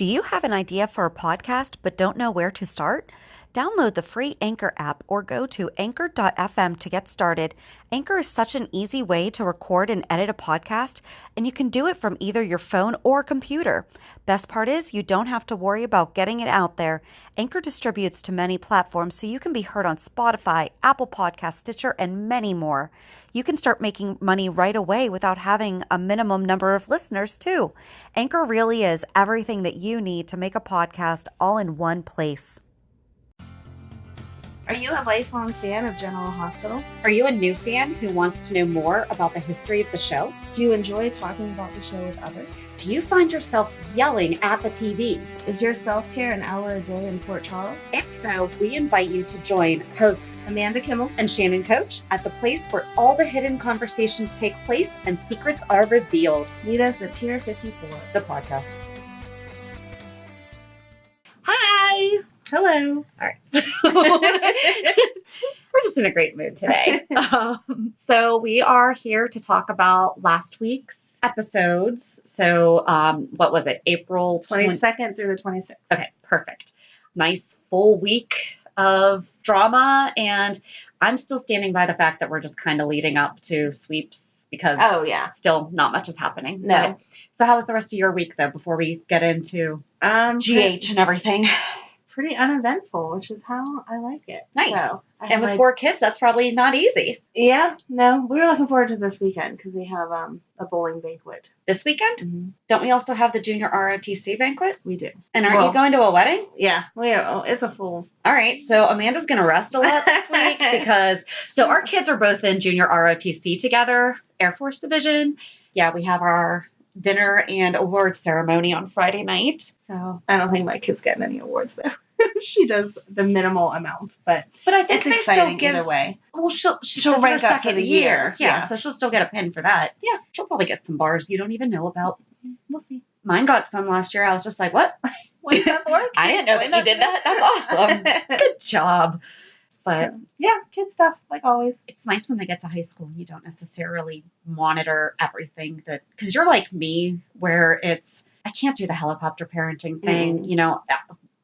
Do you have an idea for a podcast but don't know where to start? Download the free Anchor app or go to anchor.fm to get started. Anchor is such an easy way to record and edit a podcast, and you can do it from either your phone or computer. Best part is you don't have to worry about getting it out there. Anchor distributes to many platforms, so you can be heard on Spotify, Apple Podcasts, Stitcher, and many more. You can start making money right away without having a minimum number of listeners, too. Anchor really is everything that you need to make a podcast all in one place. Are you a lifelong fan of General Hospital? Are you a new fan who wants to know more about the history of the show? Do you enjoy talking about the show with others? Do you find yourself yelling at the TV? Is your self-care an hour a day in Port Charles? If so, we invite you to join hosts Amanda Kimmel and Shannon Coach at the place where all the hidden conversations take place and secrets are revealed. Meet us at Pier 54, the podcast. Hi! Hello. All right. So we're just in a great mood today. So we are here to talk about last week's episodes. So what was it? April 22nd through the 26th. Okay, perfect. Nice full week of drama. And I'm still standing by the fact that we're just kind of leading up to sweeps because still not much is happening. No. Okay. So how was the rest of your week, though, before we get into GH and everything? Pretty uneventful, which is how I like it. Nice. So, and with 4 kids, that's probably not easy. Yeah, no, we were looking forward to this weekend because we have a bowling banquet. This weekend? Mm-hmm. Don't we also have the junior ROTC banquet? We do. And aren't you going to a wedding? Yeah, it's a full. All right, so Amanda's going to rest a lot this week because, our kids are both in junior ROTC together, Air Force Division. Yeah, we have our dinner and award ceremony on Friday night. So I don't think my kid's getting any awards though. She does the minimal amount, but I think it's they exciting still give either way. Well, she'll rank up second for the year. year. Yeah, so she'll still get a pin for that. Yeah, she'll probably get some bars you don't even know about. We'll see. Mine got some last year. I was just like, what? What's that for? I didn't know that you did that. That's awesome. Good job. But yeah, kid stuff, like always. It's nice when they get to high school and you don't necessarily monitor everything because you're like me, where I can't do the helicopter parenting thing. You know,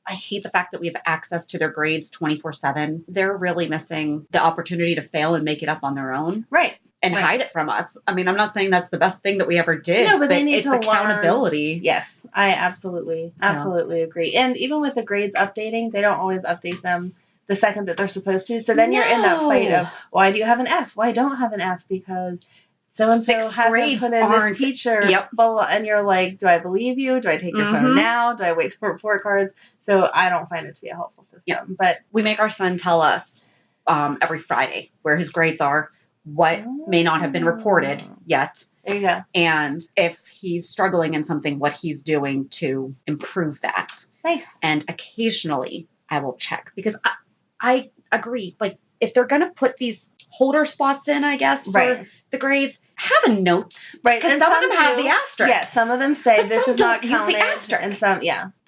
I hate the fact that we have access to their grades 24/7. They're really missing the opportunity to fail and make it up on their own. Right. And hide it from us. I mean, I'm not saying that's the best thing that we ever did. No, but they need it's to accountability. Learn. Yes, I absolutely agree. And even with the grades updating, they don't always update them the second that they're supposed to. So then you're in that fight of, why do you have an F? Why don't have an F? Because so-and-so hasn't put in this teacher. Yep. And you're like, do I believe you? Do I take your phone now? Do I wait for report cards? So I don't find it to be a helpful system. Yep. But we make our son tell us every Friday where his grades are, what may not have been reported yet. There you go. And if he's struggling in something, what he's doing to improve that. Nice. And occasionally I will check because I agree. Like if they're going to put these holder spots in, I guess, for the grades, have a note. Right. Because some of them have the asterisk. Yeah. Some of them say this is not counted. Use the asterisk. And some,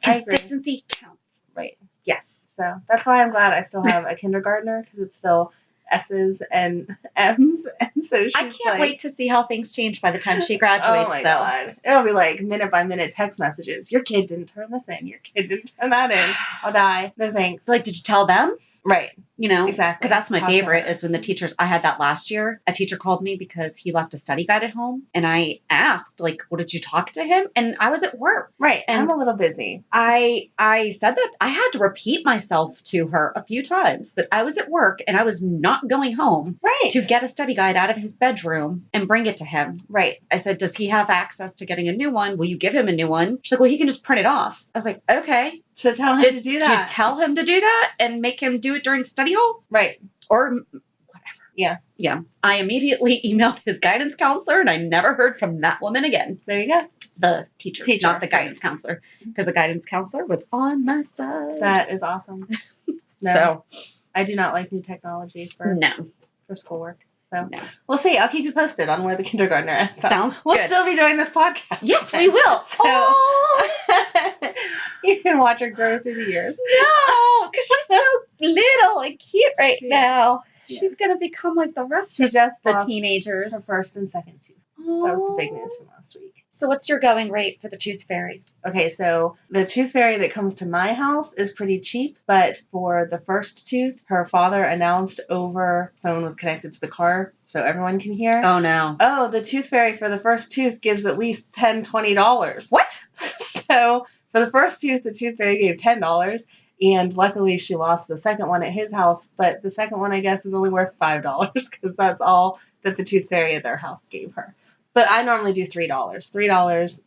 Consistency counts. Right. Yes. So that's why I'm glad I still have a kindergartner because it's still S's and M's. And so I can't wait to see how things change by the time she graduates, oh my God. It'll be like minute by minute text messages. Your kid didn't turn this in. Your kid didn't turn that in. I'll die. No thanks. Like, did you tell them? Right. You know? Exactly. Because that's my favorite is when the teachers, I had that last year. A teacher called me because he left a study guide at home. And I asked, like, well, did you talk to him? And I was at work. Right. And I'm a little busy. I said that I had to repeat myself to her a few times that I was at work and I was not going home to get a study guide out of his bedroom and bring it to him. Right. I said, does he have access to getting a new one? Will you give him a new one? She's like, well, he can just print it off. I was like, okay. So tell him to do that. Did you tell him to do that and make him do it during study hall? Right. Or whatever. Yeah. Yeah. I immediately emailed his guidance counselor and I never heard from that woman again. There you go. The teacher. Not the guidance counselor. Because the guidance counselor was on my side. That is awesome. No, so I do not like new technology for schoolwork. So we'll see. I'll keep you posted on where the kindergartner ends up. Sounds We'll good. still be doing this podcast. Yes, we will. So you can watch her grow through the years. No, because she's so little and cute now. She's going to become like the rest of the the teenagers. Her first and second tooth. That was the big news from last week. So what's your going rate for the Tooth Fairy? Okay, so the Tooth Fairy that comes to my house is pretty cheap, but for the first tooth, her father announced over phone was connected to the car so everyone can hear. Oh, no. Oh, the Tooth Fairy for the first tooth gives at least $20. What? So for the first tooth, the Tooth Fairy gave $10. And luckily, she lost the second one at his house. But the second one, I guess, is only worth $5 because that's all that the Tooth Fairy at their house gave her. But I normally do $3. $3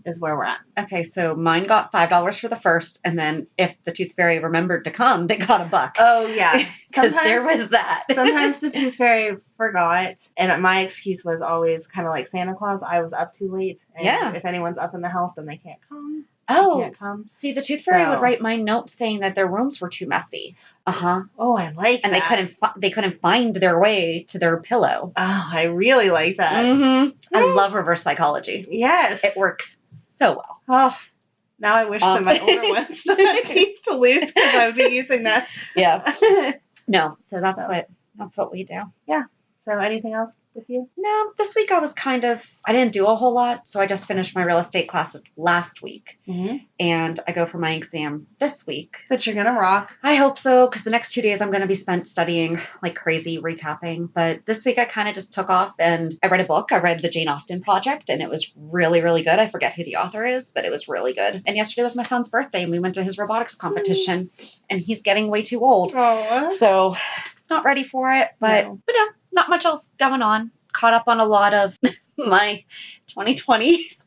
is where we're at. Okay, so mine got $5 for the first, and then if the Tooth Fairy remembered to come, they got $1. Oh, yeah. Because there was that. Sometimes the Tooth Fairy forgot, and my excuse was always kind of like Santa Claus. I was up too late, and if anyone's up in the house, then they can't come. Oh, can't come. See, the Tooth Fairy would write my note saying that their rooms were too messy. Oh, I like and that. And they couldn't find their way to their pillow. Oh, I really like that. Mm-hmm. I love reverse psychology. Yes. It works so well. Oh, now I wish that my older ones still had teeth to lose because I would be using that. Yeah. No, so that's what we do. Yeah. So anything else with you? No, this week I didn't do a whole lot. So I just finished my real estate classes last week. Mm-hmm. And I go for my exam this week. But you're going to rock. I hope so, because the next 2 days I'm going to be spent studying like crazy, recapping. But this week I kind of just took off and I read a book. I read The Jane Austen Project, and it was really, really good. I forget who the author is, but it was really good. And yesterday was my son's birthday, and we went to his robotics competition, and he's getting way too old. Oh. So not ready for it, but no, not much else going on. Caught up on a lot of my 2020s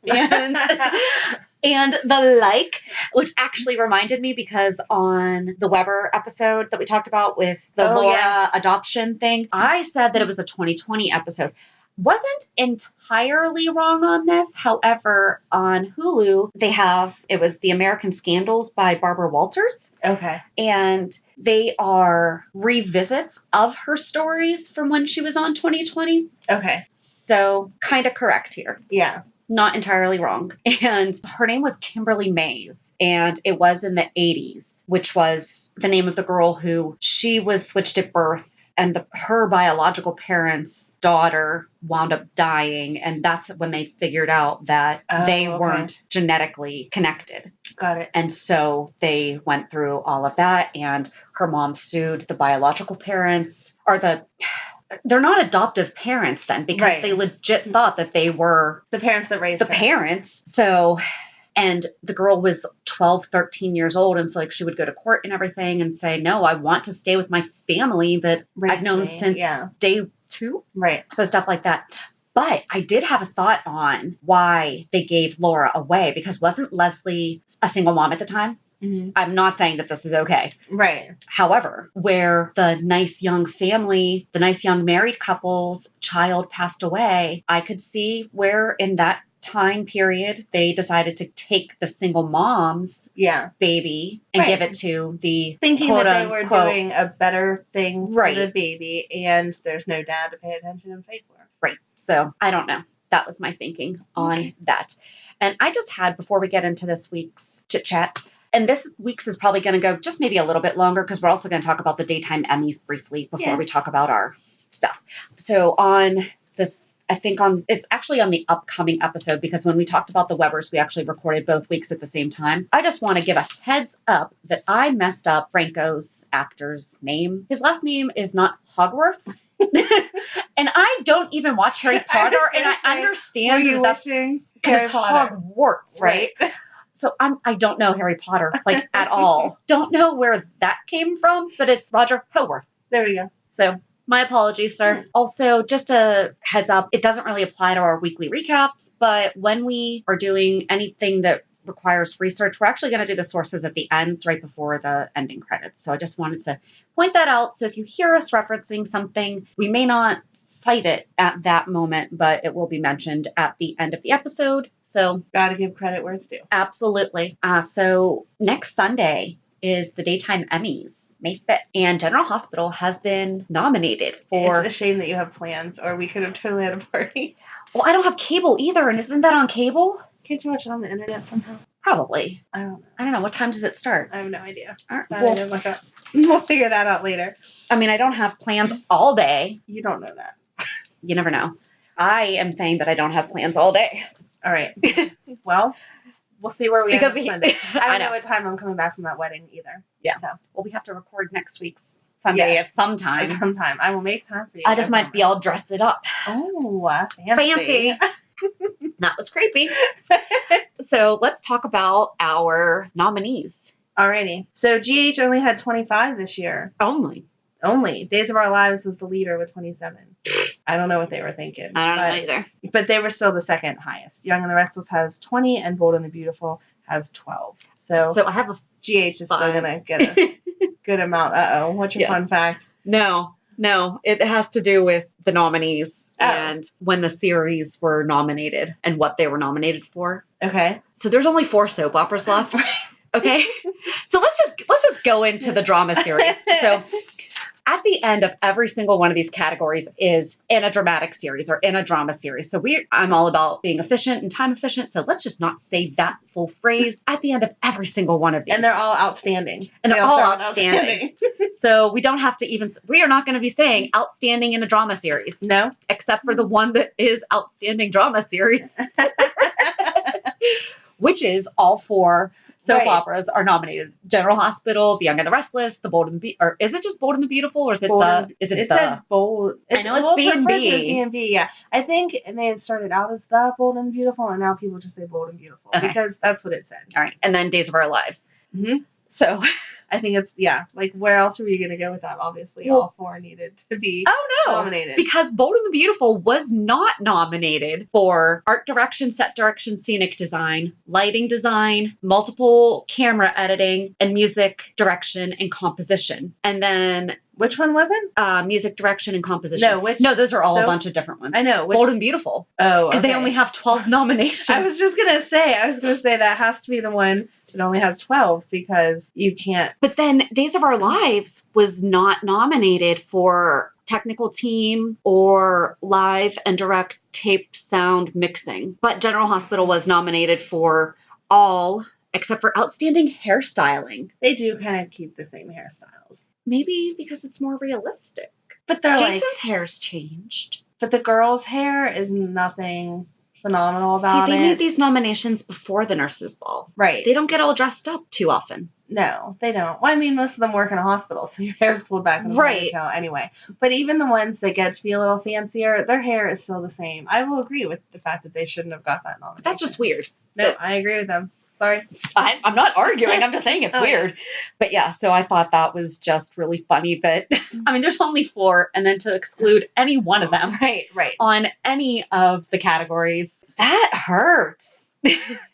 and the like, which actually reminded me because on the Weber episode that we talked about with the Laura adoption thing, I said that it was a 2020 episode. Wasn't entirely wrong on this. However, on Hulu, it was The American Scandals by Barbara Walters. Okay. And they are revisits of her stories from when she was on 2020. Okay. So kind of correct here. Yeah. Not entirely wrong. And her name was Kimberly Mays. And it was in the 80s, which was the name of the girl who she was switched at birth. And her biological parents' daughter wound up dying. And that's when they figured out that they weren't genetically connected. Got it. And so they went through all of that. And her mom sued the biological parents. They're not adoptive parents then, because they legit thought that they were the parents that raised the parents. So... And the girl was 12, 13 years old. And so like she would go to court and everything and say, no, I want to stay with my family that I've known since day 2. Right. So stuff like that. But I did have a thought on why they gave Laura away, because wasn't Leslie a single mom at the time? Mm-hmm. I'm not saying that this is okay. Right. However, where the nice young family, the nice young married couple's child passed away, I could see where in that time period they decided to take the single mom's baby and give it to the thinking that they were doing a better thing for the baby, and there's no dad to pay attention and fight for. Right. So I don't know. That was my thinking on that. And I just had, before we get into this week's chit chat, and this week's is probably going to go just maybe a little bit longer because we're also going to talk about the Daytime Emmys briefly before we talk about our stuff. So it's actually on the upcoming episode, because when we talked about the Webers, we actually recorded both weeks at the same time. I just want to give a heads up that I messed up Franco's actor's name. His last name is not Hogwarts. And I don't even watch Harry Potter, and I understand that's because it's Hogwarts, right? So I don't know Harry Potter, like, at all. Don't know where that came from, but it's Roger Howarth. There we go. So... my apologies, sir. Also, just a heads up, it doesn't really apply to our weekly recaps, but when we are doing anything that requires research, we're actually going to do the sources at the ends right before the ending credits. So I just wanted to point that out. So if you hear us referencing something, we may not cite it at that moment, but it will be mentioned at the end of the episode. So gotta give credit where it's due. Absolutely. So next Sunday is the Daytime Emmys, May 5th. And General Hospital has been nominated for... It's a shame that you have plans, or we could have totally had a party. Well, I don't have cable either, and isn't that on cable? Can't you watch it on the internet somehow? Probably. I don't know. I don't know. What time does it start? I have no idea. All right. We'll figure that out later. I mean, I don't have plans all day. You don't know that. You never know. I am saying that I don't have plans all day. All right. Well, we'll see where we end up Sunday. I don't know know what time I'm coming back from that wedding either. Yeah. So. Well, we have to record next week's Sunday at some time. At some time. I will make time for you. I just might be all dressed it up. Oh, fancy. That was creepy. So let's talk about our nominees. Alrighty. So GH only had 25 this year. Only. Days of Our Lives was the leader with 27. I don't know what they were thinking. I don't know either. But they were still the second highest. Young and the Restless has 20, and Bold and the Beautiful has 12. So I have a GH is still going to get a good amount. Uh-oh. What's your fun fact? No. It has to do with the nominees and when the series were nominated and what they were nominated for. Okay. So there's only 4 soap operas left. Okay. So let's just go into the drama series. So at the end of every single one of these categories is in a dramatic series or in a drama series. So I'm all about being efficient and time efficient. So let's just not say that full phrase at the end of every single one of these. And they're all outstanding. And they're all outstanding. So we don't have to we are not going to be saying outstanding in a drama series. No. Except for the one that is outstanding drama series. Which is all 4 soap operas are nominated. General Hospital, The Young and the Restless, The Bold and the or is it just Bold and the Beautiful, or is it said Bold? I know it's B&B. B&B, yeah. I think they had started out as The Bold and Beautiful, and now people just say Bold and Beautiful because that's what it said. All right, and then Days of Our Lives. Mm-hmm. So I think it's like where else are we going to go with that? Obviously, all 4 needed to be nominated because Bold and the Beautiful was not nominated for art direction, set direction, scenic design, lighting design, multiple camera editing, and music direction and composition. And then which one wasn't? Music direction and composition. No, those are all a bunch of different ones. I know. Bold and Beautiful. Oh, because they only have 12 nominations. I was going to say that has to be the one that only has 12 because you can't. But then Days of Our Lives was not nominated for technical team or live and direct tape sound mixing. But General Hospital was nominated for all except for outstanding hairstyling. They do kind of keep the same hairstyles. Maybe because it's more realistic. But they're Jason's hair's changed. But the girl's hair is nothing phenomenal about it. See, they made these nominations before the nurses' ball. Right. They don't get all dressed up too often. No, they don't. Well, I mean, most of them work in a hospital, so your hair's pulled back in the ponytail anyway. But even the ones that get to be a little fancier, their hair is still the same. I will agree with the fact that they shouldn't have got that nomination. That's just weird. No, I agree with them. Sorry. I'm not arguing. I'm just saying it's weird. But yeah, so I thought that was just really funny that, I mean, there's only 4, and then to exclude any one of them on any of the categories, that hurts.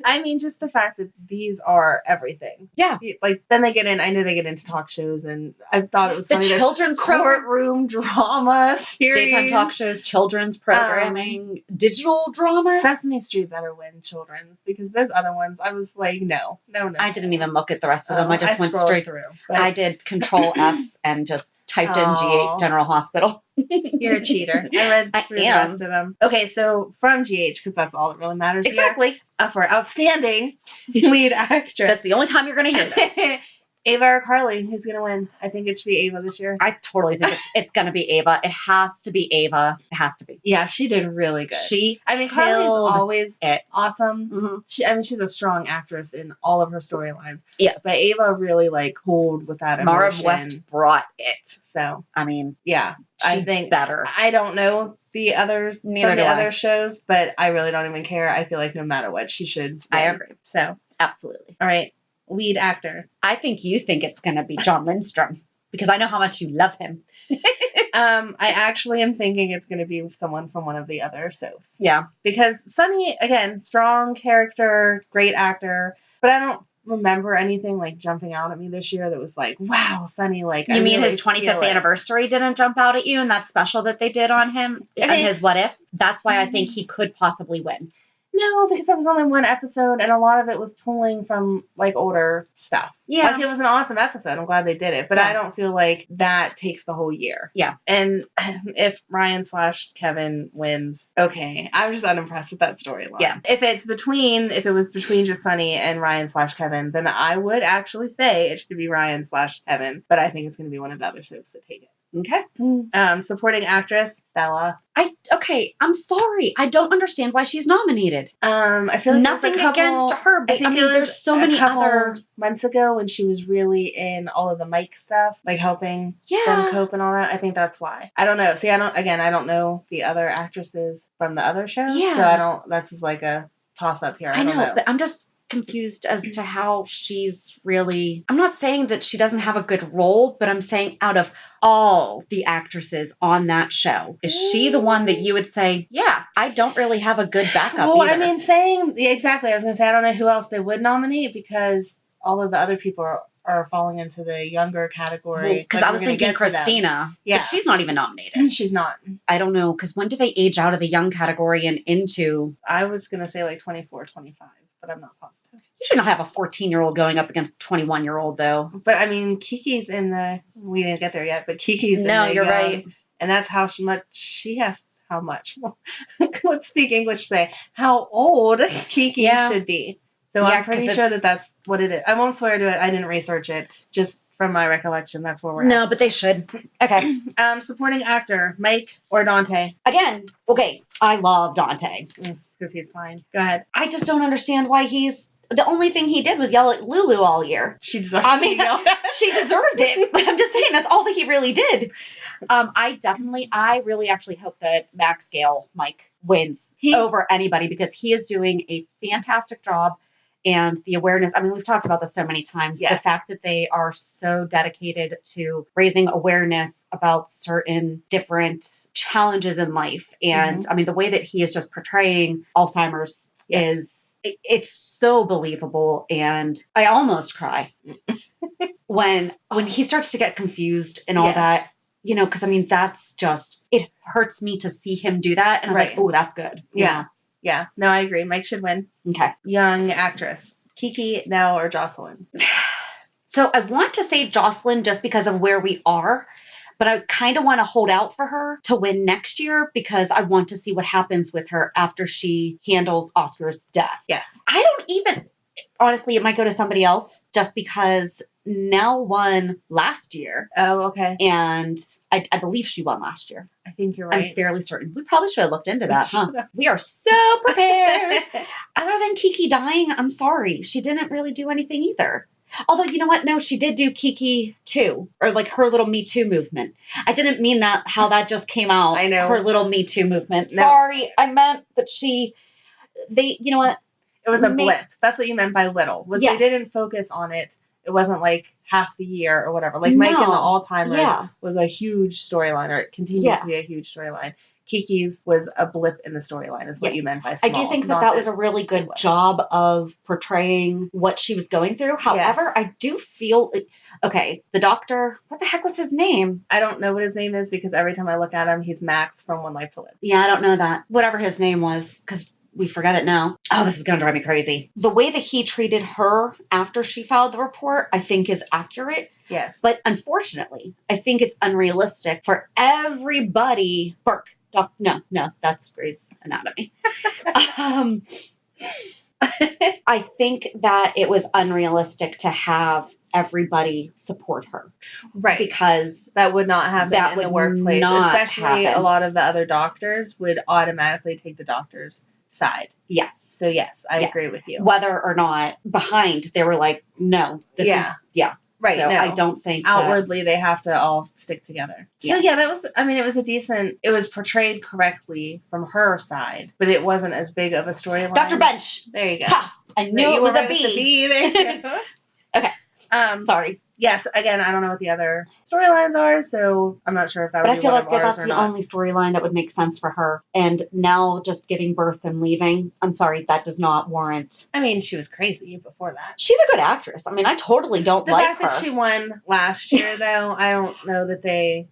I mean, just the fact that these are everything. Yeah. Like, then they get into talk shows, and I thought it was funny. The children's courtroom drama series. Daytime talk shows, children's programming, digital drama. Sesame Street better win children's, because those other ones, I was like, no. I didn't even look at the rest of them. I just went straight through. I did Control F and just typed in GH General Hospital. You're a cheater. I read through the rest of them. Okay, so from GH, because that's all that really matters. Exactly. For outstanding lead actress. That's the only time you're going to hear this. Ava or Carly, who's going to win? I think it should be Ava this year. I totally think it's going to be Ava. It has to be Ava. It has to be. Yeah, she did really good. Carly's always awesome. Mm-hmm. She's a strong actress in all of her storylines. Yes. But Ava really pulled with that emotion. Mara West brought it. So, I mean, yeah, I think better. I don't know the others Neither from the other shows, but I really don't even care. I feel like no matter what, she should win. I agree. So, absolutely. All right. Lead actor. I think you think it's going to be John Lindstrom because I know how much you love him. I actually am thinking it's going to be someone from one of the other soaps. Yeah. Because Sunny, again, strong character, great actor, but I don't remember anything jumping out at me this year that was wow, Sunny, You mean his 25th anniversary didn't jump out at you and that special that they did on him and his What If? That's why I think he could possibly win. No, because it was only one episode, and a lot of it was pulling from older stuff. Yeah, it was an awesome episode. I'm glad they did it, but I don't feel like that takes the whole year. Yeah, and if Ryan/Kevin wins, okay, I'm just unimpressed with that storyline. Yeah, if it was between just Sunny and Ryan/Kevin, then I would actually say it should be Ryan/Kevin, but I think it's going to be one of the other soaps that take it. Okay. Supporting actress, Stella. I'm sorry. I don't understand why she's nominated. I feel like nothing against her, but I mean, there's so many other months ago when she was really in all of the Mike stuff, like helping them cope and all that. I think that's why. I don't know. See, I don't know the other actresses from the other shows, so that's just like a toss up here. I don't know. But I'm just confused as to how she's really. I'm not saying that she doesn't have a good role, but I'm saying out of all the actresses on that show, is she the one that you would say, yeah, I don't really have a good backup well, either? I mean, exactly. I was going to say, I don't know who else they would nominate because all of the other people are falling into the younger category. Because I was thinking Christina. Yeah. But she's not even nominated. She's not. I don't know. Because when do they age out of the young category and into... I was going to say like 24, 25. But I'm not positive. You should not have a 14-year-old going up against a 21-year-old, though. But, I mean, Kiki's in the... We didn't get there yet, but Kiki's in the... No, you're right. And that's how she has... How much? Let's speak English today. How old Kiki should be. So I'm pretty sure that's what it is. I won't swear to it. I didn't research it. Just from my recollection, that's where we're at. No, but they should. Okay. Supporting actor, Mike or Dante? Again, okay. I love Dante. Because he's fine. Go ahead. I just don't understand why the only thing he did was yell at Lulu all year. She deserved it. She deserved it. But I'm just saying that's all that he really did. I really actually hope that Max Gale, Mike, wins over anybody because he is doing a fantastic job. And the awareness, I mean, we've talked about this so many times. Yes. The fact that they are so dedicated to raising awareness about certain different challenges in life. And I mean, the way that he is just portraying Alzheimer's it's so believable. And I almost cry when he starts to get confused and all that, you know, because I mean, that's just, it hurts me to see him do that. And I was like, oh, that's good. Yeah. Yeah. No, I agree. Mike should win. Okay. Young actress. Kiki, Nell, or Jocelyn? So I want to say Jocelyn just because of where we are, but I kind of want to hold out for her to win next year because I want to see what happens with her after she handles Oscar's death. Yes. I don't even, honestly, it might go to somebody else just because Nell won last year. Oh, okay. And I believe she won last year. I think you're right. I'm fairly certain. We probably should have looked into that, huh? We are so prepared. Other than Kiki dying, I'm sorry. She didn't really do anything either. Although, you know what? No, she did do Kiki too, or like her little Me Too movement. I didn't mean that, how that just came out. I know. Her little Me Too movement. No. Sorry, I meant that you know what? It was a blip. That's what you meant by little. They didn't focus on it. It wasn't like half the year or whatever. Like Mike and the Alzheimer's was a huge storyline, or it continues to be a huge storyline. Kiki's was a blip in the storyline is what you meant by small. I do think that was a really good job of portraying what she was going through. However, I do feel, okay, the doctor, what the heck was his name? I don't know what his name is because every time I look at him, he's Max from One Life to Live. Yeah, I don't know that. Whatever his name was, because we forget it now. Oh, this is going to drive me crazy. The way that he treated her after she filed the report, I think is accurate. Yes. But unfortunately, I think it's unrealistic for everybody. No, that's Grey's Anatomy. I think that it was unrealistic to have everybody support her. Right. Because that would not happen in the workplace. Especially a lot of the other doctors would automatically take the doctor's side. Yes. So yes, I agree with you. Whether or not behind they were like, no, this is right. So no. I don't think outwardly they have to all stick together. So it was portrayed correctly from her side, but it wasn't as big of a storyline. Dr. Bench. There you go. Ha! I knew it was a B. The B. There you go. Okay. Sorry. Yes, again, I don't know what the other storylines are, so I'm not sure if that would be one of ours or not. But I feel like that's the only storyline that would make sense for her. And now just giving birth and leaving, I'm sorry, that does not warrant. I mean, she was crazy before that. She's a good actress. I mean, I totally don't like her. The fact that she won last year, though, I don't know that they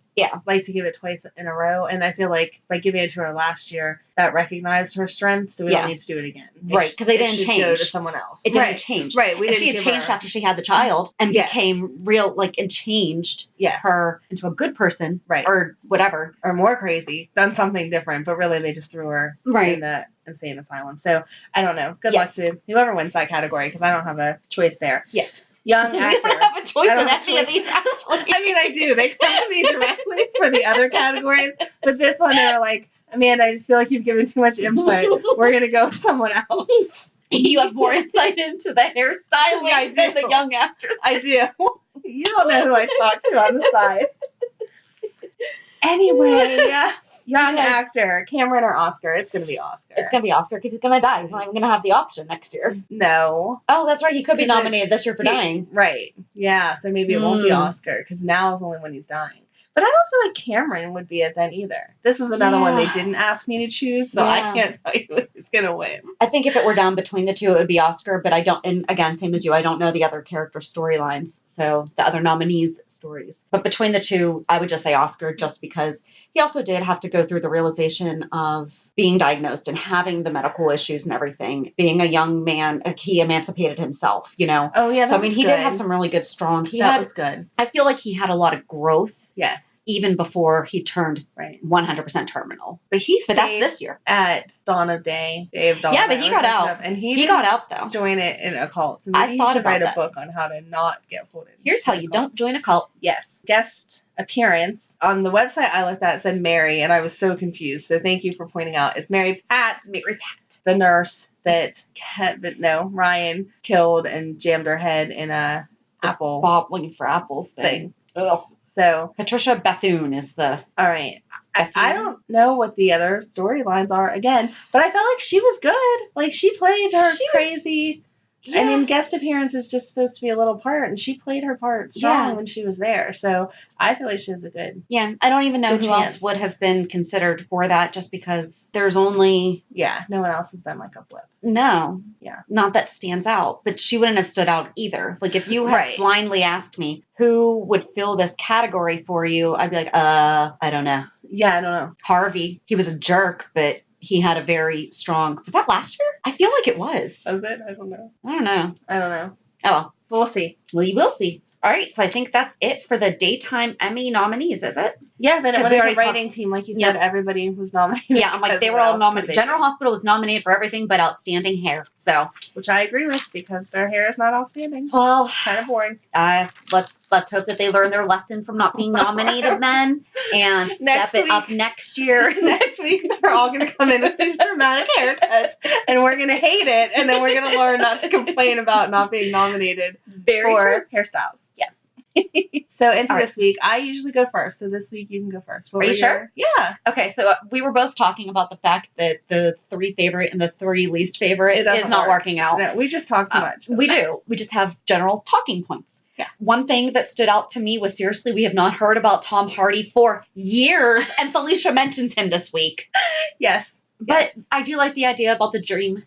like to give it twice in a row. And I feel like by giving it to her last year, that recognized her strength, so we don't need to do it again. Right, because they didn't change. Go to someone else. It didn't change. Right, she had changed after she had the child and became real, and changed her into a good person, right, or whatever, or more crazy, done something different. But really, they just threw her in the insane asylum. So I don't know. Good luck to whoever wins that category because I don't have a choice there. Yes. Young actor. We don't have a choice I in don't have any of choice. these, actually. I mean, I do. They come to me directly for the other categories, but this one they were like, Amanda, I just feel like you've given too much input. We're gonna go with someone else. You have more insight into the hairstyling Yeah, I than do. the young actress. I do. You don't know who I talk to on the side. Anyway, young actor, Cameron or Oscar? It's gonna be Oscar. It's going to be Oscar because he's going to die. He's not even going to have the option next year. No. Oh, that's right. He could be 'Cause nominated this year for dying. Right. Yeah, so maybe it won't be Oscar because now is only when he's dying. But I don't feel like Cameron would be it then either. This is another one they didn't ask me to choose, so I can't tell you who's going to win. I think if it were down between the two, it would be Oscar, but I don't, and again, same as you, I don't know the other character storylines, so the other nominees' stories. But between the two, I would just say Oscar just because he also did have to go through the realization of being diagnosed and having the medical issues and everything. Being a young man, he emancipated himself, you know? Oh, yeah, so, I mean, he did have some really good, strong, that was good. I feel like he had a lot of growth. Yes. Even before he turned 100% terminal. But that's this year. At Dawn of Day of Dawn. Yeah, but he got out. And he got out, though. Join it in a cult. So maybe he should write a book on how to not get pulled in. Here's how you don't join a cult. Yes. Guest appearance. On the website I looked at, it said Mary, and I was so confused. So thank you for pointing out. It's Mary Pat. The nurse that Ryan killed and jammed her head in a apple. Bottling for apples thing. Ugh. So Patricia Bethune is the... All right. I don't know what the other storylines are again, but I felt like she was good. Like she played her crazy... I mean, guest appearance is just supposed to be a little part, and she played her part strong when she was there. So I feel like she was a good... Yeah, I don't even know who else would have been considered for that just because there's only... Yeah, no one else has been like a blip. No. Yeah. Not that stands out, but she wouldn't have stood out either. Like if you had blindly asked me who would fill this category for you, I'd be like, I don't know. Yeah, I don't know. Harvey. He was a jerk, but... He had a very strong... Was that last year? I feel like it was. Was it? I don't know. I don't know. Oh, well. We'll see. Well, you will see. All right, so I think that's it for the Daytime Emmy nominees, is it? Yeah, then it went into writing team. Like you said, everybody was nominated. Yeah, I'm like, they were all nominated. General Hospital was nominated for everything but outstanding hair. So, which I agree with because their hair is not outstanding. Well, kind of boring. Let's hope that they learn their lesson from not being nominated then and step it up next year. Next week, they're all going to come in with these dramatic haircuts and we're going to hate it. And then we're going to learn not to complain about not being nominated for hairstyles. Yes. So into this week, I usually go first. So this week you can go first. Are you sure? Yeah. Okay, so we were both talking about the fact that the 3 favorite and the 3 least favorite is not working out. No, we just talk too much. We do. We just have general talking points. Yeah. One thing that stood out to me was seriously, we have not heard about Tom Hardy for years, and Felicia mentions him this week. Yes. But I do like the idea about the dream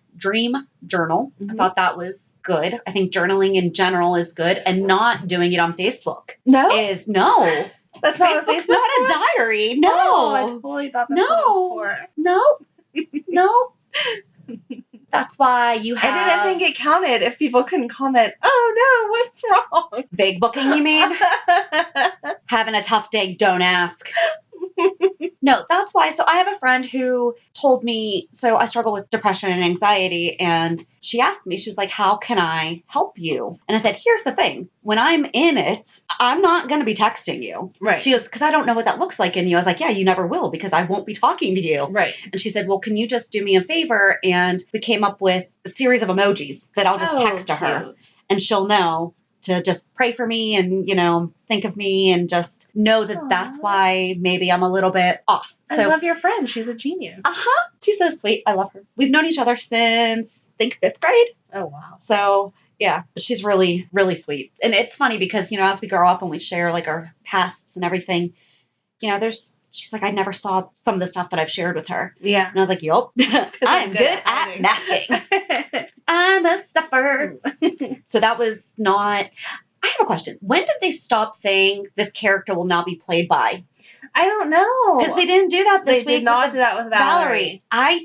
journal. Mm-hmm. I thought that was good. I think journaling in general is good, and not doing it on Facebook. No. That's not Facebook's not a diary. No. Oh, I totally thought that's what it was for. No. That's why you have... I didn't think it counted if people couldn't comment, oh no, what's wrong? Vague booking, you mean? Having a tough day, don't ask. No, that's why. So I have a friend who told me, so I struggle with depression and anxiety, and she asked me, she was like, how can I help you? And I said, here's the thing. When I'm in it, I'm not going to be texting you. Right. She goes, because I don't know what that looks like in you. I was like, yeah, you never will because I won't be talking to you. Right. And she said, well, can you just do me a favor? And we came up with a series of emojis that I'll just text to her, and she'll know to just pray for me and, think of me and just know that that's why maybe I'm a little bit off. I love your friend. She's a genius. Uh-huh. She's so sweet. I love her. We've known each other since, I think, 5th grade. Oh, wow. So, yeah, she's really, really sweet. And it's funny because, as we grow up and we share, like, our pasts and everything, she's like, I never saw some of the stuff that I've shared with her. Yeah. And I was like, yup, I'm good at masking. I'm a stuffer. So that was not... I have a question. When did they stop saying this character will now be played by? I don't know. Because they didn't do that this week. They did not do that with Valerie.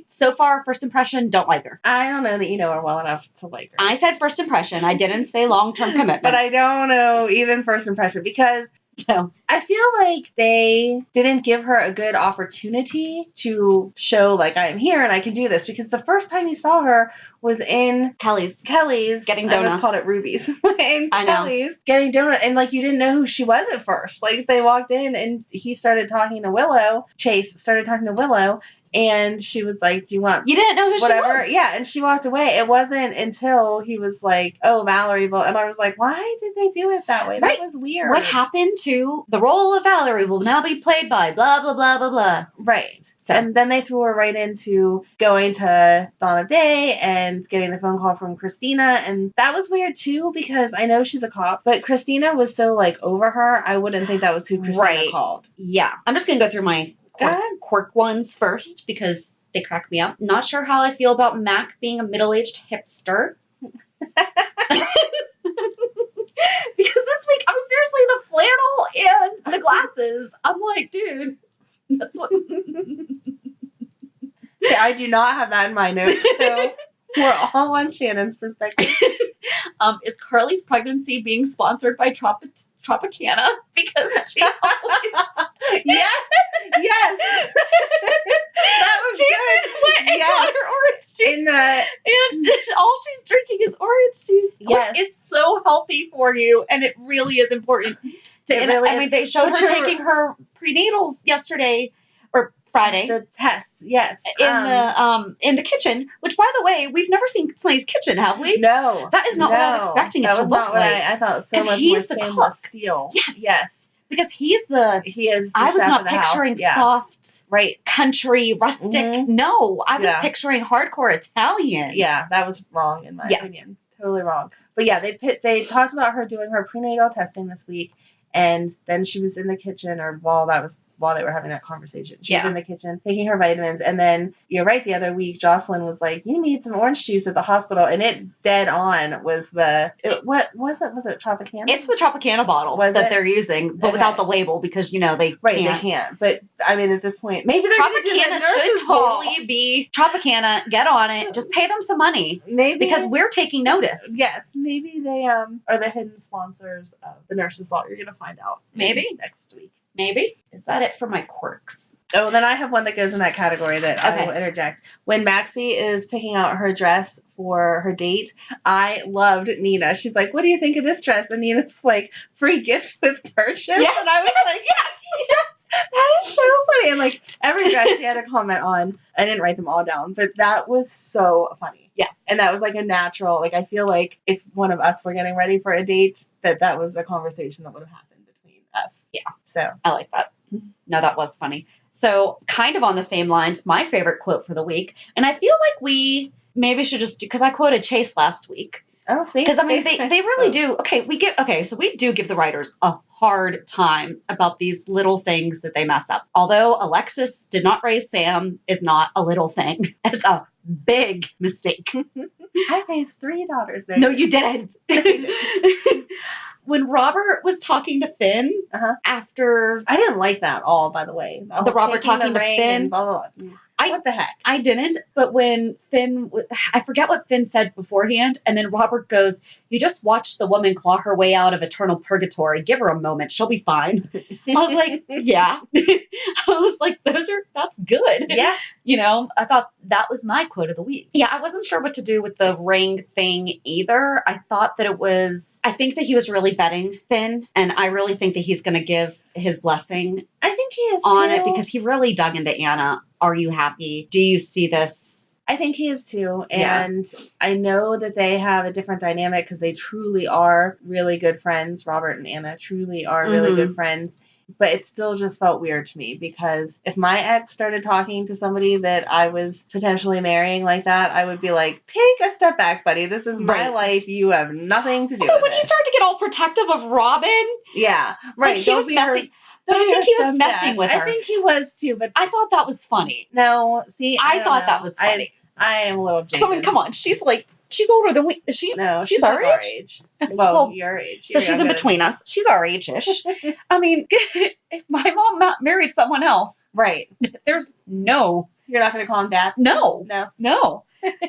So far, first impression, don't like her. I don't know that you know her well enough to like her. I said first impression. I didn't say long-term commitment. But I don't know even first impression because So I feel like they didn't give her a good opportunity to show, like, I am here and I can do this, because the first time you saw her was in Kelly's getting donuts. I almost called it Ruby's. In Kelly's getting donuts, and like you didn't know who she was at first. Like they walked in and he started talking to Willow. Chase started talking to Willow, and she was like, "Do you want?" You didn't know who whatever. she was. Yeah, and she walked away. It wasn't until he was like, "Oh, Valerie," and I was like, "Why did they do it that way? Right. That was weird." What happened to the role of Valerie will now be played by blah blah blah blah blah. Right. So. And then they threw her right into going to Dawn of Day and getting the phone call from Christina. And that was weird too, because I know she's a cop, but Christina was so like over her. I wouldn't think that was who Christina called. Yeah. I'm just going to go through my quirk ones first because they crack me up. Not sure how I feel about Mac being a middle-aged hipster. Because this week, I mean, seriously, the flannel and the glasses. I'm like, dude, that's what. Yeah, I do not have that in my notes, so we're all on Shannon's perspective. Is Carly's pregnancy being sponsored by Tropicana? Because she always... Yes! That was good. Went and got her orange juice. And all she's drinking is orange juice, which is so healthy for you, and it really is important. I mean, they showed her taking her prenatals yesterday, or Friday. The tests, yes. In the kitchen, which, by the way, we've never seen somebody's kitchen, have we? No. That is not what I was expecting it to look like. I thought so much more stainless steel. Yes. Because he is the I was not picturing soft, country, rustic. Mm-hmm. No, I was picturing hardcore Italian. Yeah, that was wrong in my opinion. Totally wrong. But yeah, they talked about her doing her prenatal testing this week, and then she was in the kitchen, or while they were having that conversation. She was in the kitchen taking her vitamins. And then, you're right, the other week, Jocelyn was like, you need some orange juice at the hospital. And it dead on was what was it? Was it Tropicana? It's the Tropicana bottle they're using, but without the label because, they can't. They can't. But, I mean, at this point, maybe they're Tropicana should totally be Tropicana. Get on it. Just pay them some money. Maybe. Because we're taking notice. Yes. Maybe they are the hidden sponsors of the Nurse's Ball. You're going to find out. Maybe. Next week. Maybe. Is that it for my quirks? Oh, then I have one that goes in that category that I will interject. When Maxie is picking out her dress for her date, I loved Nina. She's like, what do you think of this dress? And Nina's like, free gift with purchase? Yes. And I was like, yes, that is so funny. And like every dress she had a comment on. I didn't write them all down, but that was so funny. Yes. And that was like a natural, like I feel like if one of us were getting ready for a date, that was a conversation that would have happened between us. Yeah. So I like that. No, that was funny. So kind of on the same lines, my favorite quote for the week, and I feel like we maybe should just do, because I quoted Chase last week. Oh, see? Because I mean, they really do. So we do give the writers a hard time about these little things that they mess up. Although Alexis did not raise Sam is not a little thing. It's a big mistake. I raised 3 daughters. No, you didn't. When Robert was talking to Finn after... I didn't like that all, by the way. The Robert talking to Finn? Blah, blah, blah. What the heck? I didn't, but when Finn... I forget what Finn said beforehand, and then Robert goes, you just watched the woman claw her way out of eternal purgatory. Give her a moment. She'll be fine. I was like, yeah. I was like, that's good. Yeah. I thought that was my quote of the week. Yeah, I wasn't sure what to do with the ring thing either. I thought that I think that he was really betting Finn, and I really think that he's going to give his blessing. I think he is on too. it because he really dug into Anna. Are you happy? Do you see this? I think he is too. And I know that they have a different dynamic because they truly are really good friends. Robert and Anna truly are really good friends. But it still just felt weird to me because if my ex started talking to somebody that I was potentially marrying like that, I would be like, take a step back, buddy. This is my life. You have nothing to do with it. When he started to get all protective of Robin. Yeah. Right. Like he was messing. But I think he was messing with her. I think he was too, but I thought that was funny. No, see, I thought that was funny. I am a little jaded. So I mean, come on, she's like She's older than we. Is she? No, she's like our age. Well, your age. So she's in between us. She's our age-ish. I mean, if my mom not married someone else, right? There's no. You're not going to call him dad? No. No.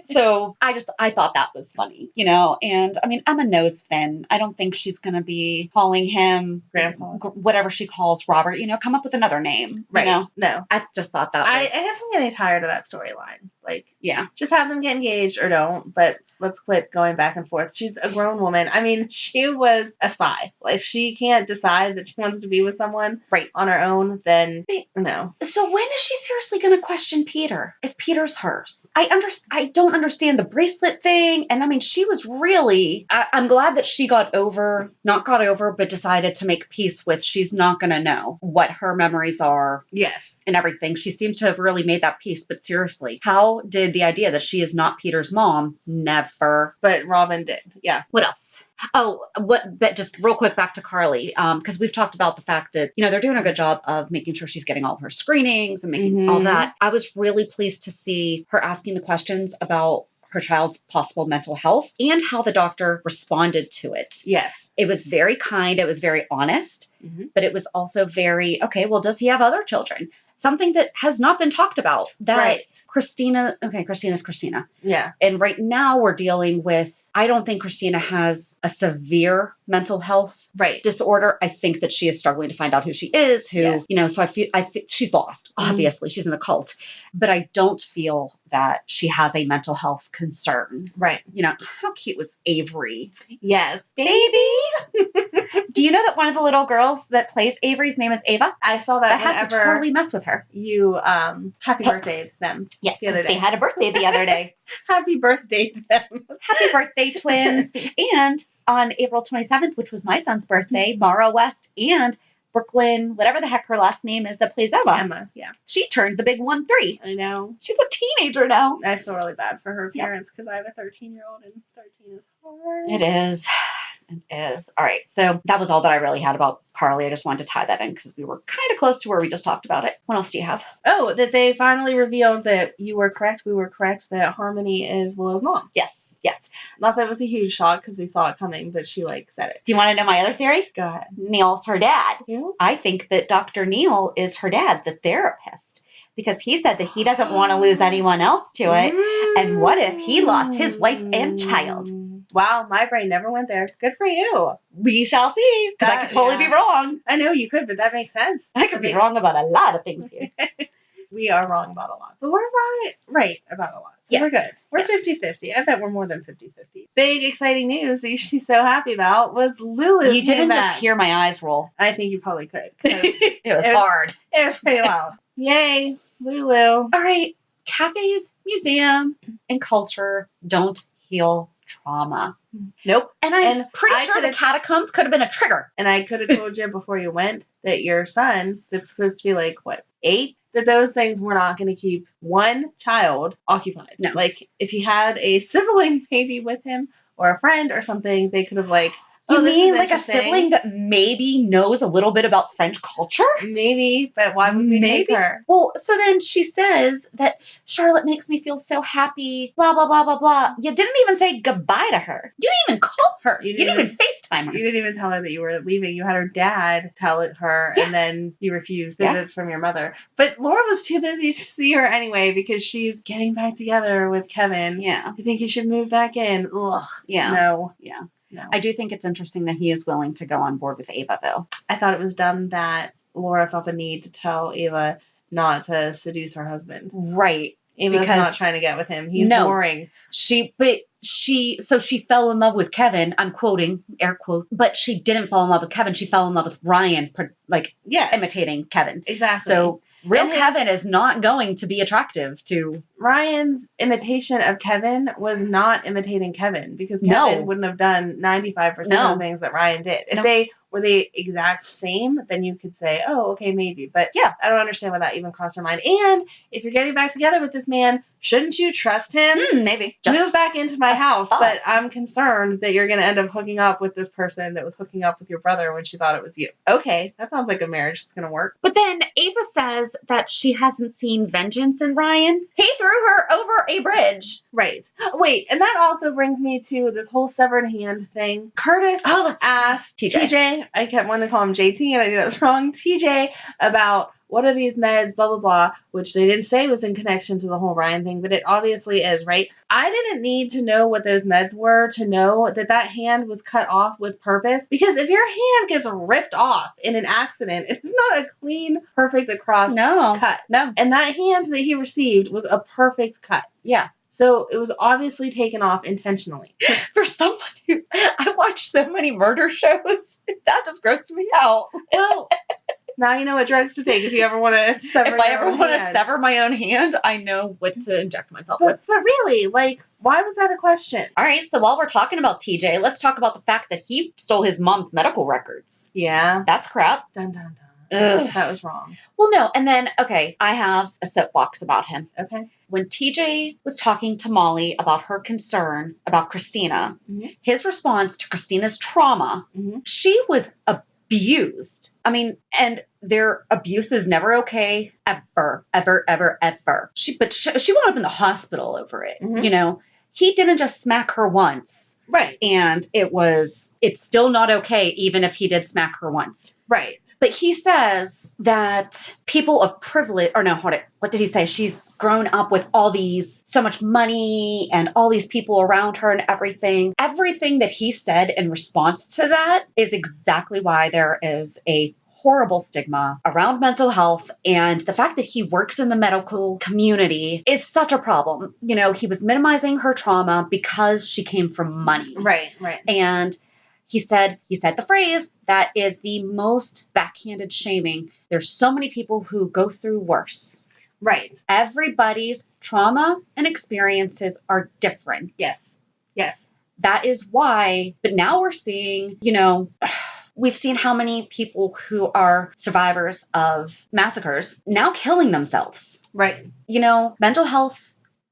So I thought that was funny, and I mean, Emma knows Finn. I don't think she's going to be calling him Grandpa, whatever she calls Robert, come up with another name. Right. No. I just thought that I guess I'm getting tired of that storyline. Like, yeah, just have them get engaged or don't, but let's quit going back and forth. She's a grown woman. I mean, she was a spy. If she can't decide that she wants to be with someone on her own, then no. So when is she seriously going to question Peter if Peter's hers? I don't understand the bracelet thing. And I mean, she was really, I'm glad that she not got over, but decided to make peace with, she's not going to know what her memories are. Yes. And everything. She seems to have really made that peace. But seriously, how did the idea that she is not Peter's mom? Never. But Robin did. Yeah. What else? Oh, but just real quick back to Carly, because we've talked about the fact that, they're doing a good job of making sure she's getting all of her screenings and making all that. I was really pleased to see her asking the questions about her child's possible mental health and how the doctor responded to it. Yes. It was very kind. It was very honest, but it was also very, okay, well, does he have other children? Something that has not been talked about. That Christina's Christina. Yeah. And right now we're dealing with, I don't think Christina has a severe mental health disorder. I think that she is struggling to find out who she is, so I think she's lost. Obviously, she's in a cult, but I don't feel that she has a mental health concern. Right. How cute was Avery? Yes. Baby. Do you know that one of the little girls that plays Avery's name is Ava? I saw that. That has to totally mess with her. You, happy birthday to them. Yes, the other day. They had a birthday the other day. Happy birthday to them. Happy birthday, twins. And on April 27th, which was my son's birthday, Mara West and Brooklyn, whatever the heck her last name is that plays Emma. Emma, yeah. She turned the big 1-3. I know. She's a teenager now. I feel really bad for her parents because I have a 13-year-old and 13 is hard. It is. It is. All right. So that was all that I really had about Carly. I just wanted to tie that in because we were kind of close to where we just talked about it. What else do you have? Oh, that they finally revealed that you were correct. We were correct that Harmony is Willow's mom. Yes. Yes. Not that it was a huge shock because we saw it coming, but she said it. Do you want to know my other theory? Go ahead. Neil's her dad. Yeah. I think that Dr. Neil is her dad, the therapist. Because he said that he doesn't want to lose anyone else to it. And what if he lost his wife and child? Wow, my brain never went there. Good for you. We shall see. Because I could totally be wrong. I know you could, but that makes sense. I could be wrong about a lot of things here. We are wrong about a lot. But we're right about a lot. So yes. We're good. We're 50-50. I bet we're more than 50-50. Big, exciting news that you should be so happy about was Lulu. You didn't just hear my eyes roll. I think you probably could. It was hard. It was pretty loud. Yay, Lulu. All right. Cafes, museum, and culture don't heal trauma. Nope. And I'm pretty sure the catacombs could have been a trigger. And I could have told you before you went that your son, that's supposed to be 8, that those things were not going to keep one child occupied. No. If he had a sibling maybe with him or a friend or something, they could have You mean a sibling that maybe knows a little bit about French culture? Maybe, but why would we take her? Well, so then she says that Charlotte makes me feel so happy, blah, blah, blah, blah, blah. You didn't even say goodbye to her. You didn't even call her. You didn't even FaceTime her. You didn't even tell her that you were leaving. You had her dad tell it her, and then you refused visits from your mother. But Laura was too busy to see her anyway because she's getting back together with Kevin. Yeah. I think you should move back in. Ugh. Yeah. No. Yeah. No. I do think it's interesting that he is willing to go on board with Ava, though. I thought it was dumb that Laura felt the need to tell Ava not to seduce her husband. Right. Ava's not trying to get with him. He's boring. She fell in love with Kevin. I'm quoting, air quote, but she didn't fall in love with Kevin. She fell in love with Ryan, imitating Kevin. Exactly. So Kevin is not going to be attractive to... Ryan's imitation of Kevin was not imitating Kevin because Kevin wouldn't have done 95% of the things that Ryan did. If they were the exact same, then you could say, oh, okay, maybe. But Yeah. I don't understand why that even crossed her mind. And if you're getting back together with this man, shouldn't you trust him? Maybe. Move back into my house. But I'm concerned that you're going to end up hooking up with this person that was hooking up with your brother when she thought it was you. Okay, that sounds like a marriage that's going to work. But then Ava says that she hasn't seen vengeance in Ryan. He threw her over a bridge. Right. Wait, and that also brings me to this whole severed hand thing. Curtis asked TJ, I kept wanting to call him JT, and I knew that was wrong, TJ, about what are these meds, blah, blah, blah, which they didn't say was in connection to the whole Ryan thing, but it obviously is, right? I didn't need to know what those meds were to know that that hand was cut off with purpose, because if your hand gets ripped off in an accident, it's not a clean, perfect across cut. No. And that hand that he received was a perfect cut. Yeah. So it was obviously taken off intentionally. For someone who, I watch so many murder shows, that just grossed me out. Well, now you know what drugs to take if you ever want to sever If I ever want to sever my own hand, I know what to inject myself with. But really, like, why was that a question? All right, so while we're talking about TJ, let's talk about the fact that he stole his mom's medical records. Yeah. That's crap. Dun, dun, dun. Ugh. That was wrong. Well, no, and then, okay, I have a soapbox about him. Okay. When TJ was talking to Molly about her concern about Christina, his response to Christina's trauma, she was abused. I mean, and their abuse is never okay, ever, ever, ever, ever. She wound up in the hospital over it, you know? He didn't just smack her once. Right. And it's still not okay, even if he did smack her once. Right. But he says that people of privilege, or no, what did he say? She's grown up with so much money and all these people around her and everything. Everything that he said in response to that is exactly why there is a horrible stigma around mental health, and the fact that he works in the medical community is such a problem. You know, he was minimizing her trauma because she came from money. Right. And he said the phrase, that is the most backhanded shaming. There's so many people who go through worse. Right. Everybody's trauma and experiences are different. Yes. That is why, but now we're seeing, you know, we've seen how many people who are survivors of massacres now killing themselves. Right. You know, mental health,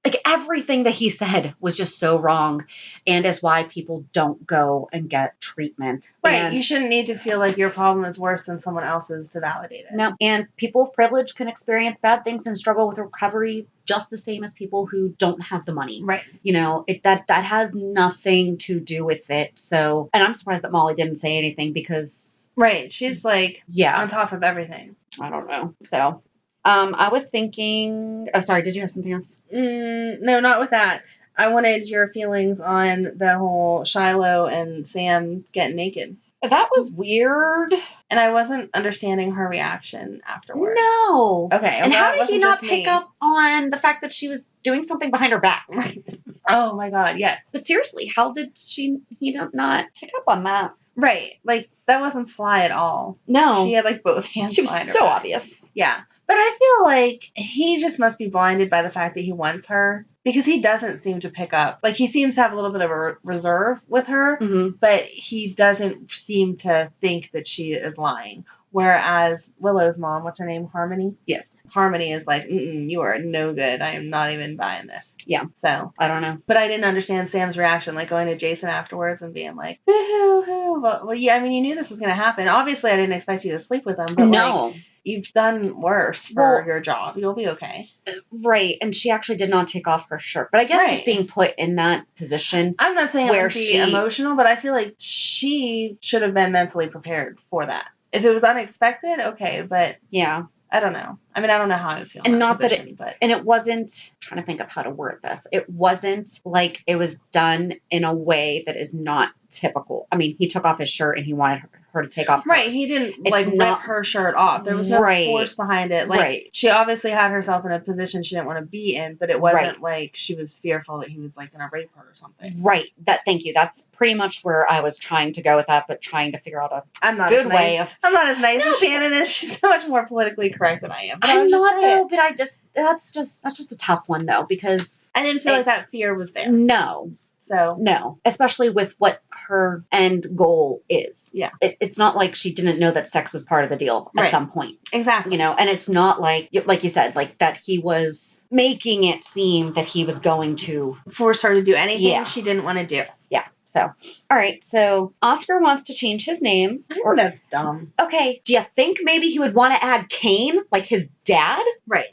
like everything that he said was just so wrong, and is why people don't go and get treatment. Right. And you shouldn't need to feel like your problem is worse than someone else's to validate it. no, and people of privilege can experience bad things and struggle with recovery just the same as people who don't have the money. Right. You know, that has nothing to do with it. So, and I'm surprised that Molly didn't say anything because... Right. She's like yeah, on top of everything. I don't know. So, I was thinking... Oh, sorry. Did you have something else? No, not with that. I wanted your feelings on the whole Shiloh and Sam getting naked. That was weird. And I wasn't understanding her reaction afterwards. No. Okay. And how did he not pick up on the fact that she was doing something behind her back? Right. Oh my God, yes. But seriously, how did he not pick up on that? Right. Like, that wasn't sly at all. No. She had, like, both hands She was behind her so back. obvious. Yeah. But I feel like he just must be blinded by the fact that he wants her, because he doesn't seem to pick up. Like, he seems to have a little bit of a reserve with her, but he doesn't seem to think that she is lying. Whereas Willow's mom, what's her name? Harmony? Yes. Harmony is like, you are no good. I am not even buying this. Yeah. So. I don't know. But I didn't understand Sam's reaction, like going to Jason afterwards and being like, boo-hoo-hoo. Well, yeah, I mean, you knew this was going to happen. Obviously, I didn't expect you to sleep with him, but no. Like, you've done worse for your job. You'll be okay. Right. And she actually did not take off her shirt. But I guess just being put in that position. I'm not saying where it would be emotional, but I feel like she should have been mentally prepared for that. If it was unexpected, okay, but yeah, I don't know. I mean, I don't know how I would feel. And in not position, that it, but and it wasn't, I'm trying to think of how to word this. It wasn't like it was done in a way that is not typical. I mean, he took off his shirt and he wanted her to take off hers. Right. He didn't rip her shirt off. There was no force behind it. Like, she obviously had herself in a position she didn't want to be in, but it wasn't like she was fearful that he was like going to rape her or something. Right. Thank you. That's pretty much where I was trying to go with that, but trying to figure out a I'm not as nice as Shannon is. She's so much more politically correct than I am. But I'm not though, but that's just a tough one though, because I didn't feel like that fear was there. No. So no, especially with what her end goal is. Yeah. It's not like she didn't know that sex was part of the deal at some point. Exactly. You know, and it's not like you said, like that he was making it seem that he was going to force her to do anything she didn't want to do. Yeah. So, all right. So Oscar wants to change his name. I think that's dumb. Okay. Do you think maybe he would want to add Kane, like his dad,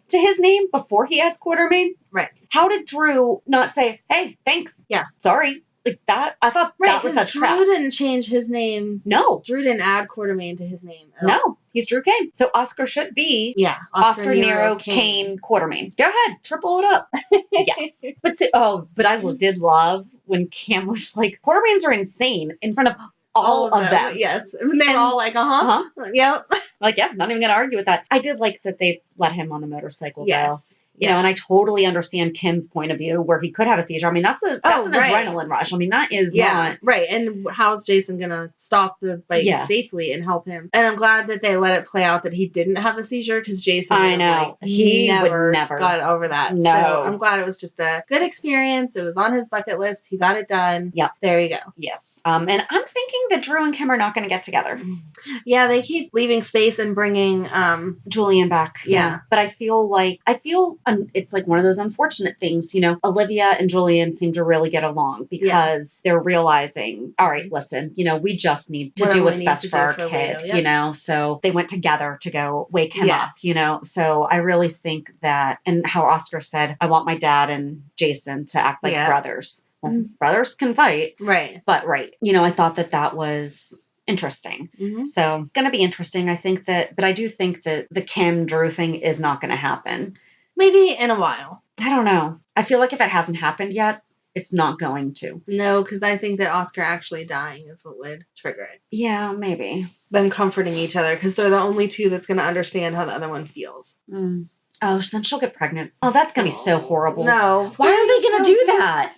to his name before he adds Quartermain? Right. How did Drew not say, hey, thanks? Yeah. Sorry. Like that, I thought that was such crap. Drew didn't change his name. No. Drew didn't add Quartermain to his name at No. all. He's Drew Kane. So Oscar should be Oscar Nero Kane Quartermain. Go ahead. Triple it up. Yes. But I did love when Cam was like, Quartermains are insane in front of all of them. Yes. And they were all like, Yep. Like, yeah, not even going to argue with that. I did like that they let him on the motorcycle, though. You know, and I totally understand Kim's point of view where he could have a seizure. I mean, that's an adrenaline rush. I mean, that is not... Right. And how's Jason going to stop the bike safely and help him? And I'm glad that they let it play out that he didn't have a seizure because Jason he would never got over that. No. So I'm glad it was just a good experience. It was on his bucket list. He got it done. Yep. There you go. Yes. And I'm thinking that Drew and Kim are not going to get together. Yeah, they keep leaving space and bringing Julian back. Yeah. But I feel it's like one of those unfortunate things, you know. Olivia and Julian seem to really get along because they're realizing, all right, listen, you know, we just need to do what's best for our kid, you know. So they went together to go wake him up, you know. So I really think that, and how Oscar said, I want my dad and Jason to act like brothers. Well, brothers can fight. Right. But you know, I thought that was interesting. So going to be interesting. I think that, but I do think that the Kim Drew thing is not going to happen. Maybe in a while. I don't know. I feel like if it hasn't happened yet, it's not going to. No, because I think that Oscar actually dying is what would trigger it. Yeah, maybe. Them comforting each other because they're the only two that's going to understand how the other one feels. Oh, then she'll get pregnant. Oh, that's going to be so horrible. No. Why are they going to do that?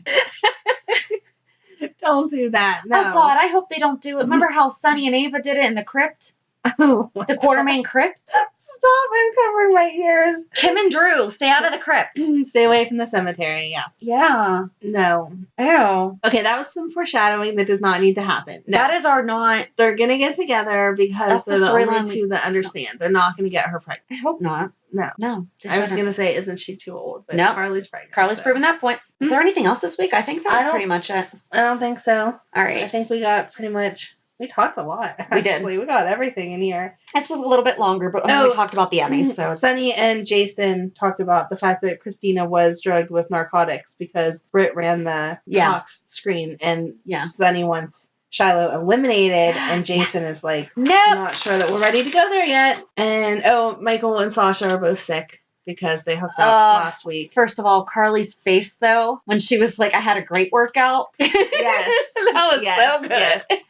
Don't do that. No. Oh, God, I hope they don't do it. Remember how Sonny and Ava did it in the crypt? The Quartermain crypt? Stop, I'm covering my ears. Kim and Drew, stay out of the crypt. Stay away from the cemetery, Yeah. No. Ew. Okay, that was some foreshadowing that does not need to happen. No. That is our not... They're going to get together because they're the only two that understand. They're not going to get her pregnant. I hope not. No. I was going to say, isn't she too old? But no. Carly's pregnant. Carly's proven that point. Is there anything else this week? I think that was pretty much it. I don't think so. All right. I think we got pretty much... We talked a lot, actually. We did. We got everything in here. This was a little bit longer, but we talked about the Emmys. So Sunny and Jason talked about the fact that Christina was drugged with narcotics because Britt ran the Cox screen, and Sunny wants Shiloh eliminated, and Jason is like, nope. Not sure that we're ready to go there yet. And, Michael and Sasha are both sick. Because they hooked up last week. First of all, Carly's face, though, when she was like, I had a great workout. Yes. That was so good.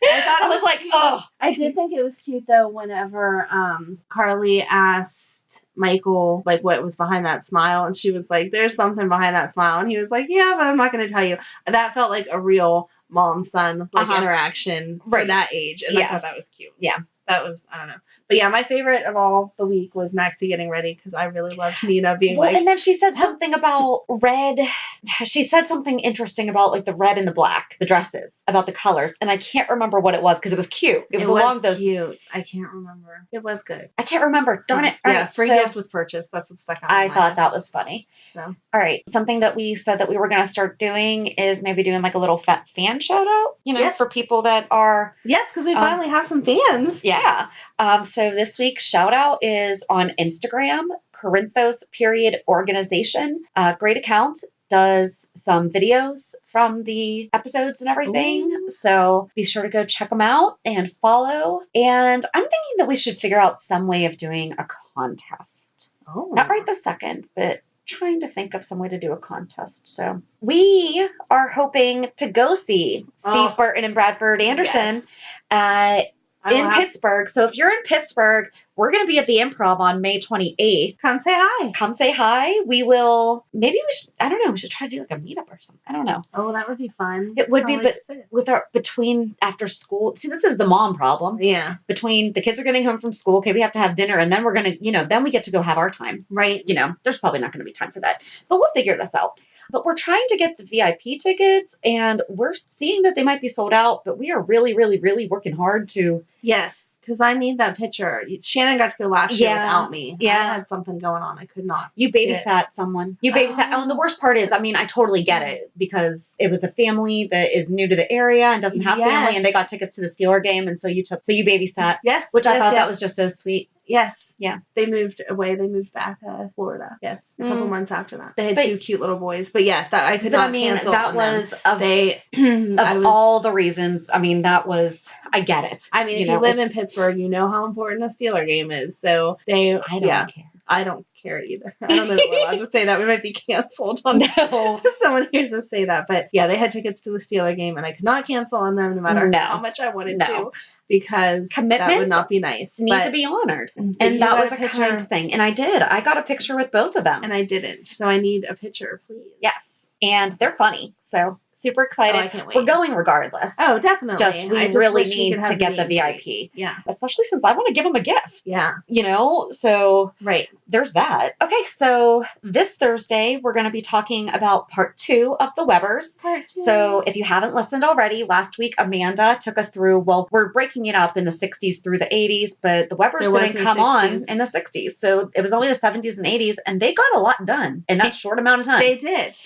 Yes. I was like, oh. I did think it was cute, though, whenever Carly asked Michael, like, what was behind that smile. And she was like, there's something behind that smile. And he was like, yeah, but I'm not going to tell you. That felt like a real mom-son interaction for that age. And I thought that was cute. Yeah. That was, I don't know. But yeah, my favorite of all the week was Maxie getting ready because I really loved Nina being like. And then she said something about red. She said something interesting about like the red and the black, the dresses, about the colors. And I can't remember what it was because it was cute. It was along those. Cute. I can't remember. It was good. I can't remember. Darn it. Yeah, right, free gift with purchase. That's what stuck out. I thought that was funny. So. All right. Something that we said that we were going to start doing is maybe doing like a little fan shout out, you know, for people that are. Yes, because we finally have some fans. Yeah. So this week's shout out is on Instagram, Corinthos Organization. Great account. Does some videos from the episodes and everything. Ooh. So be sure to go check them out and follow. And I'm thinking that we should figure out some way of doing a contest. Oh. Not right this second, but trying to think of some way to do a contest. So we are hoping to go see Steve Burton and Bradford Anderson in Pittsburgh. So if you're in Pittsburgh, we're going to be at the Improv on May 28th. Come say hi. Come say hi. We will, maybe we should, I don't know, we should try to do like a meetup or something. I don't know. Oh, that would be fun. It would be, but with between after school, see, this is the mom problem. Yeah. Between the kids are getting home from school, okay, we have to have dinner, and then we're going to, then we get to go have our time. Right. There's probably not going to be time for that, but we'll figure this out. But we're trying to get the VIP tickets, and we're seeing that they might be sold out, but we are really, really, really working hard to. Yes. Because I need that picture. Shannon got to go last year without me. Yeah. I had something going on. I could not. You babysat someone. You babysat. Oh, and the worst part is, I mean, I totally get it because it was a family that is new to the area and doesn't have family, and they got tickets to the Steeler game, and so you babysat. Yes. Which I thought that was just so sweet. Yes. Yeah. They moved away. They moved back to Florida. Yes. A couple months after that. They had 2 cute little boys. But yeah, that I could not cancel that on was them. All the reasons. I mean, I get it. I mean, if you live in Pittsburgh, you know how important a Steeler game is. So I don't care. I don't care either. I don't know if we're allowed to say that. We might be canceled on someone hears us say that. But yeah, they had tickets to the Steeler game, and I could not cancel on them no matter how much I wanted to. Because commitments that would not be nice. Need to be honored. And that was a kind thing. And I did. I got a picture with both of them. And I didn't. So I need a picture, please. Yes. And they're funny. So super excited. I can't wait. We're going regardless. Oh, definitely. We really need to get the VIP. Yeah. Especially since I want to give them a gift. Yeah. So right. There's that. Okay, so this Thursday, we're going to be talking about part 2 of the Webbers. Part 2. So if you haven't listened already, last week, Amanda took us through, we're breaking it up in the 60s through the 80s, but the Webbers didn't come on in the 60s. So it was only the 70s and 80s, and they got a lot done in that short amount of time. They did.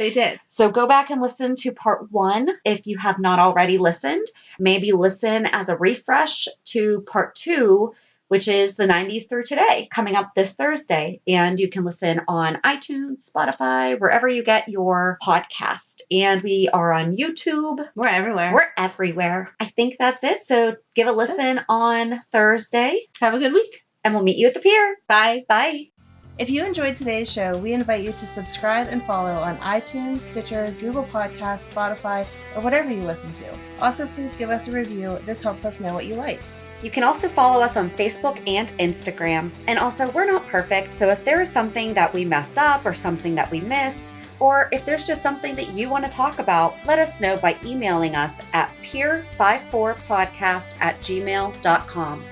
So go back and listen to part 1 if you have not already listened. Maybe listen as a refresh to part 2, which is the 90s through today, coming up this Thursday. And you can listen on iTunes, Spotify, wherever you get your podcast. And we are on YouTube. We're everywhere. We're everywhere. I think that's it. So give a listen on Thursday. Have a good week. And we'll meet you at the pier. Bye. Bye. If you enjoyed today's show, we invite you to subscribe and follow on iTunes, Stitcher, Google Podcasts, Spotify, or whatever you listen to. Also, please give us a review. This helps us know what you like. You can also follow us on Facebook and Instagram. And also, we're not perfect, so if there is something that we messed up or something that we missed, or if there's just something that you want to talk about, let us know by emailing us at peer54podcast@gmail.com.